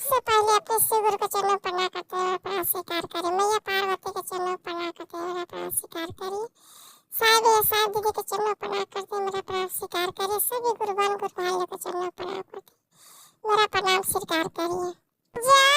सबसे पहले अपने शिव गुरु के चरणों पर प्रणाम करते हुए अपना स्वीकार करें। मैया पार्वती के चरणों पर प्रणाम करते हुए अपना स्वीकार करिए। साहब या साहब दीदी के चरणों पर प्रणाम करते हुए मेरा प्रणाम स्वीकार करिए। सभी गुरुवान गुरु भाइयों के चरणों पर प्रणाम करते मेरा प्रणाम स्वीकार करिए। जय